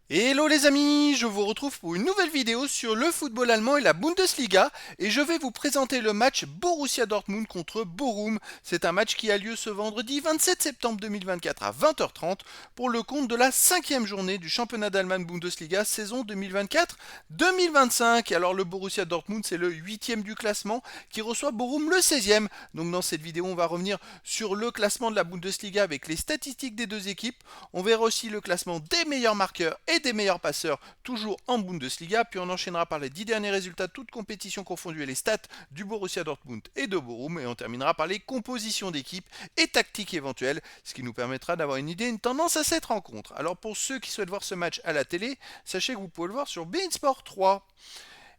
Hello les amis, je vous retrouve pour une nouvelle vidéo sur le football allemand et la Bundesliga et je vais vous présenter le match Borussia Dortmund contre Bochum. C'est un match qui a lieu ce vendredi 27 septembre 2024 à 20h30 pour le compte de la cinquième journée du championnat d'Allemagne Bundesliga saison 2024-2025. Alors le Borussia Dortmund c'est le 8e du classement qui reçoit Bochum le 16e. Donc dans cette vidéo on va revenir sur le classement de la Bundesliga avec les statistiques des deux équipes. On verra aussi le classement des meilleurs marqueurs et des meilleurs passeurs, toujours en Bundesliga. Puis on enchaînera par les 10 derniers résultats, toutes compétitions confondues et les stats du Borussia Dortmund et de Bochum. Et on terminera par les compositions d'équipe et tactiques éventuelles, ce qui nous permettra d'avoir une idée, une tendance à cette rencontre. Alors pour ceux qui souhaitent voir ce match à la télé, sachez que vous pouvez le voir sur beIN Sport 3.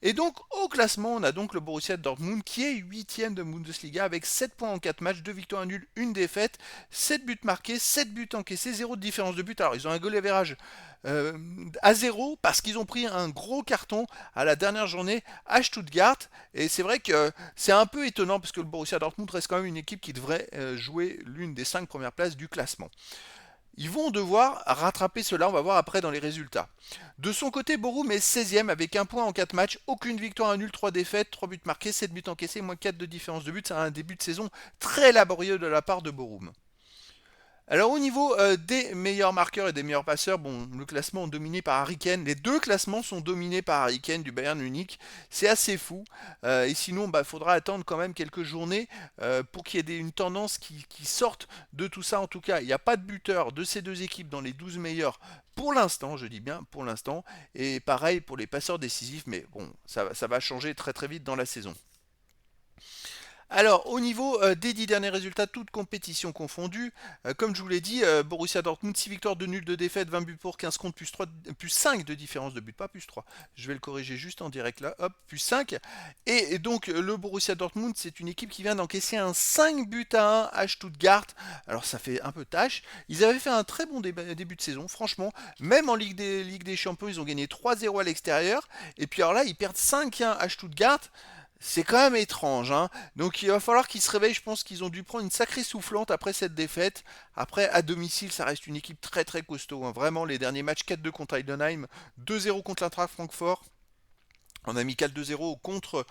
Et donc au classement, on a donc le Borussia Dortmund qui est 8e de Bundesliga avec 7 points en 4 matchs, 2 victoires, 1 nul, 1 défaite, 7 buts marqués, 7 buts encaissés, 0 de différence de but. Alors ils ont un goal average à 0 parce qu'ils ont pris un gros carton à la dernière journée à Stuttgart. Et c'est vrai que c'est un peu étonnant parce que le Borussia Dortmund reste quand même une équipe qui devrait jouer l'une des 5 premières places du classement. Ils vont devoir rattraper cela, on va voir après dans les résultats. De son côté, Bochum est 16e avec un point en 4 matchs, aucune victoire, un nul, 3 défaites, 3 buts marqués, 7 buts encaissés, moins 4 de différence de but. C'est un début de saison très laborieux de la part de Bochum. Alors au niveau des meilleurs marqueurs et des meilleurs passeurs, bon, le classement est dominé par Harry Kane. Les deux classements sont dominés par Harry Kane du Bayern Munich. C'est assez fou. Et sinon, il faudra attendre quand même quelques journées pour qu'il y ait une tendance qui sorte de tout ça. En tout cas, il n'y a pas de buteur de ces deux équipes dans les 12 meilleurs pour l'instant, je dis bien pour l'instant. Et pareil pour les passeurs décisifs, mais bon, ça va changer très très vite dans la saison. Alors, au niveau des 10 derniers résultats, toutes compétitions confondues, comme je vous l'ai dit, Borussia Dortmund, 6 victoires, 2 nuls, 2 défaites, 20 buts pour, 15 contre, plus 3, plus 5 de différence de but, pas plus 3. Je vais le corriger juste en direct là, hop, plus 5. Et donc, le Borussia Dortmund, c'est une équipe qui vient d'encaisser un 5 buts à 1 à Stuttgart. Alors, ça fait un peu tâche. Ils avaient fait un très bon début de saison, franchement. Même en Ligue des Champions, ils ont gagné 3-0 à l'extérieur. Et puis alors là, ils perdent 5-1 à Stuttgart. C'est quand même étrange, hein. Donc il va falloir qu'ils se réveillent. Je pense qu'ils ont dû prendre une sacrée soufflante après cette défaite. Après, à domicile, ça reste une équipe très très costaud, hein. Vraiment, les derniers matchs 4-2 contre Heidenheim, 2-0 contre l'Eintracht Francfort. On a mis 4-2-0 contre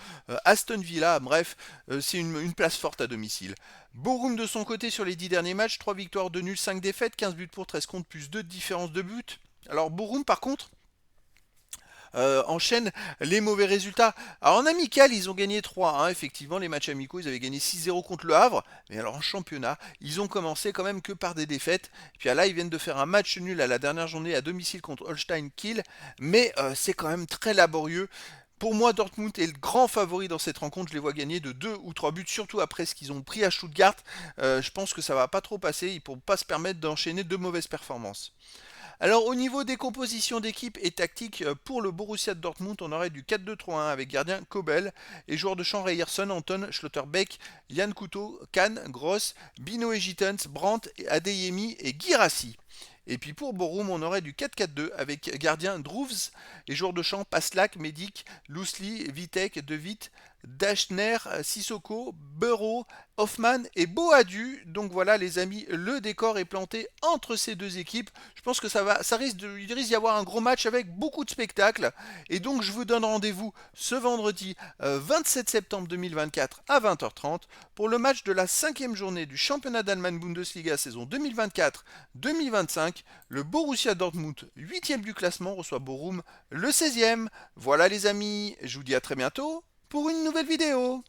Aston Villa. Bref, c'est une place forte à domicile. Bochum de son côté sur les 10 derniers matchs, 3 victoires, 2 nuls, 5 défaites, 15 buts pour, 13 contre, plus 2 de différence de but. Alors Bochum par contre, enchaîne les mauvais résultats. Alors en amical, ils ont gagné 3, hein. Effectivement, les matchs amicaux, ils avaient gagné 6-0 contre le Havre. Mais alors en championnat, ils ont commencé quand même que par des défaites. Et puis là, ils viennent de faire un match nul à la dernière journée à domicile contre Holstein Kiel. Mais c'est quand même très laborieux. Pour moi, Dortmund est le grand favori dans cette rencontre. Je les vois gagner de 2 ou 3 buts, surtout après ce qu'ils ont pris à Stuttgart. Je pense que ça va pas trop passer. Ils ne pourront pas se permettre d'enchaîner de mauvaises performances. Alors au niveau des compositions d'équipe et tactique pour le Borussia de Dortmund, on aurait du 4-2-3-1 avec gardien Kobel et joueurs de champ Ryerson, Anton, Schlotterbeck, Yann Couteau, Kahn, Gross, Bino et Gittens, Brandt, Adeyemi et Girassi. Et puis pour Borum, on aurait du 4-4-2 avec gardien Drouvs et joueurs de champ Paslak, Medik, Lousli, Vitek, De Witt, Dachner, Sissoko, Bureau, Hoffman et Boadu. Donc voilà les amis, le décor est planté entre ces deux équipes. Je pense que il risque d'y avoir un gros match avec beaucoup de spectacles. Et donc je vous donne rendez-vous ce vendredi 27 septembre 2024 à 20h30 pour le match de la cinquième journée du championnat d'Allemagne Bundesliga saison 2024-2025. Le Borussia Dortmund, 8e du classement, reçoit Bochum, le 16e. Voilà les amis, je vous dis à très bientôt pour une nouvelle vidéo.